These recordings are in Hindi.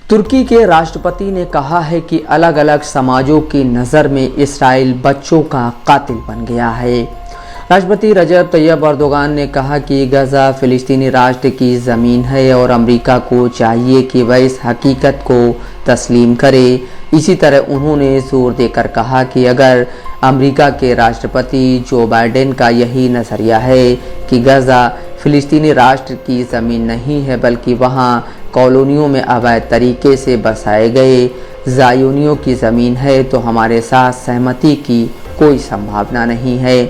तुर्की के राष्ट्रपति ने कहा है कि अलग अलग समाजों की नज़र में इसराइल बच्चों का कातिल बन गया है। राष्ट्रपति रजब तैयब अर्दोगान ने कहा कि गजा फिलिस्तीनी राष्ट्र की ज़मीन है और अमेरिका को चाहिए कि वह इस हकीकत को तस्लीम करे। इसी तरह उन्होंने जोर देकर कहा कि अगर अमेरिका के राष्ट्रपति जो बाइडेन का यही नज़रिया है कि गजा फिलिस्तीनी राष्ट्र की ज़मीन नहीं है बल्कि वहाँ कॉलोनियों में अवैध तरीके से बसाए गए ज़ायोनियों की ज़मीन है, तो हमारे साथ सहमति की कोई संभावना नहीं है।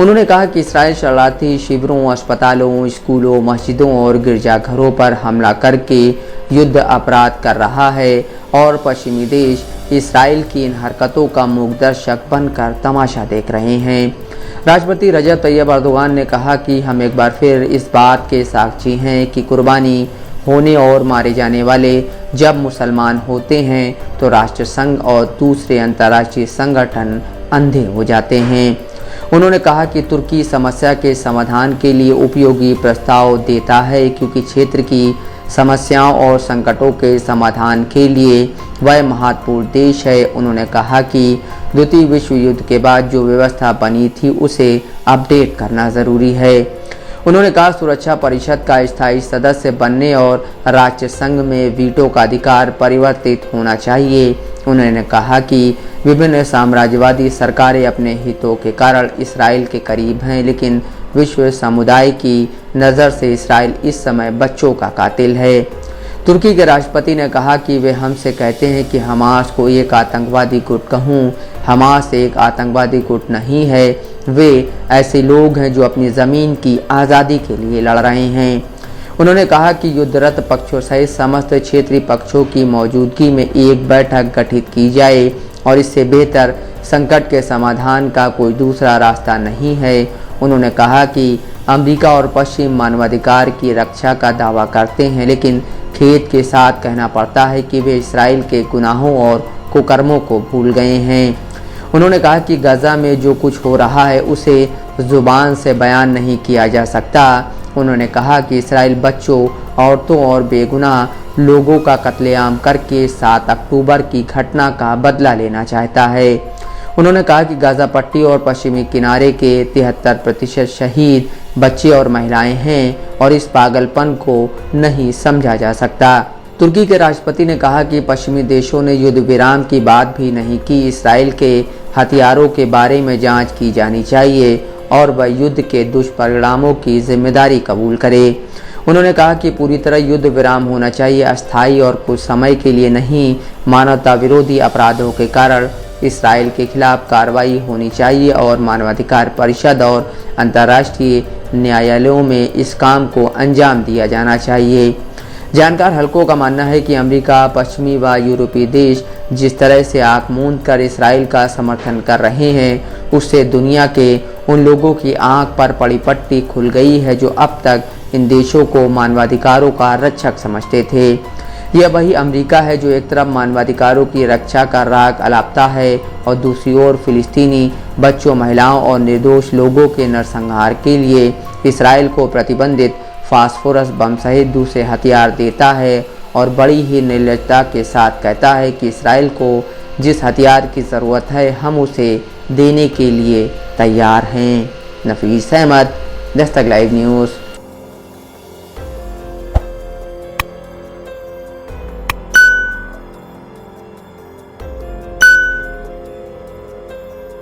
उन्होंने कहा कि इसराइल शरणार्थी शिविरों, अस्पतालों, स्कूलों, मस्जिदों और गिरजाघरों पर हमला करके युद्ध अपराध कर रहा है और पश्चिमी देश इसराइल की इन हरकतों का मूकदर्शक बनकर तमाशा देख रहे हैं। राष्ट्रपति रजब तैयब अर्दोगान ने कहा कि हम एक बार फिर इस बात के साक्षी हैं कि कुर्बानी होने और मारे जाने वाले जब मुसलमान होते हैं तो राष्ट्र संघ और दूसरे अंतर्राष्ट्रीय संगठन अंधे हो जाते हैं। उन्होंने कहा कि तुर्की समस्या के समाधान के लिए उपयोगी प्रस्ताव देता है क्योंकि क्षेत्र की समस्याओं और संकटों के समाधान के लिए वह महत्वपूर्ण देश है। उन्होंने कहा कि द्वितीय विश्व युद्ध के बाद जो व्यवस्था बनी थी उसे अपडेट करना ज़रूरी है। उन्होंने कहा सुरक्षा परिषद का स्थायी सदस्य बनने और राष्ट्र संघ में वीटो का अधिकार परिवर्तित होना चाहिए। उन्होंने कहा कि विभिन्न साम्राज्यवादी सरकारें अपने हितों के कारण इसराइल के करीब हैं, लेकिन विश्व समुदाय की नज़र से इसराइल इस समय बच्चों का कातिल है। तुर्की के राष्ट्रपति ने कहा कि वे हमसे कहते हैं कि हमास को एक आतंकवादी गुट कहूँ। हमास एक आतंकवादी गुट नहीं है, वे ऐसे लोग हैं जो अपनी ज़मीन की आज़ादी के लिए लड़ रहे हैं। उन्होंने कहा कि युद्धरत पक्षों सहित समस्त क्षेत्रीय पक्षों की मौजूदगी में एक बैठक गठित की जाए और इससे बेहतर संकट के समाधान का कोई दूसरा रास्ता नहीं है। उन्होंने कहा कि अमेरिका और पश्चिम मानवाधिकार की रक्षा का दावा करते हैं, लेकिन खेद के साथ कहना पड़ता है कि वे इसराइल के गुनाहों और कुकर्मों को भूल गए हैं। उन्होंने कहा कि गजा में जो कुछ हो रहा है उसे ज़ुबान से बयान नहीं किया जा सकता। उन्होंने कहा कि इसराइल बच्चों, औरतों और बेगुनाह लोगों का कत्लेआम करके 7 अक्टूबर की घटना का बदला लेना चाहता है। उन्होंने कहा कि गाज़ा पट्टी और पश्चिमी किनारे के 73% शहीद बच्चे और महिलाएं हैं और इस पागलपन को नहीं समझा जा सकता। तुर्की के राष्ट्रपति ने कहा कि पश्चिमी देशों ने युद्ध विराम की बात भी नहीं की। इसराइल के हथियारों के बारे में जांच की जानी चाहिए और वह युद्ध के दुष्परिणामों की जिम्मेदारी कबूल करे। उन्होंने कहा कि पूरी तरह युद्ध विराम होना चाहिए, अस्थायी और कुछ समय के लिए नहीं। मानवता विरोधी अपराधों के कारण इसराइल के खिलाफ कार्रवाई होनी चाहिए और मानवाधिकार परिषद और अंतर्राष्ट्रीय न्यायालयों में इस काम को अंजाम दिया जाना चाहिए। जानकार हलकों का मानना है कि अमेरिका, पश्चिमी व यूरोपीय देश जिस तरह से आंख मूंद कर इसराइल का समर्थन कर रहे हैं उससे दुनिया के उन लोगों की आंख पर पड़ी पट्टी खुल गई है जो अब तक इन देशों को मानवाधिकारों का रक्षक समझते थे। यह वही अमेरिका है जो एक तरफ मानवाधिकारों की रक्षा का राग अलापता है और दूसरी ओर फिलिस्तीनी बच्चों, महिलाओं और निर्दोष लोगों के नरसंहार के लिए इसराइल को प्रतिबंधित फास्फोरस बम सहित दूसरे हथियार देता है और बड़ी ही निर्लजता के साथ कहता है कि इसराइल को जिस हथियार की ज़रूरत है हम उसे देने के लिए तैयार हैं। नफीस अहमद, दस्तक लाइव न्यूज़।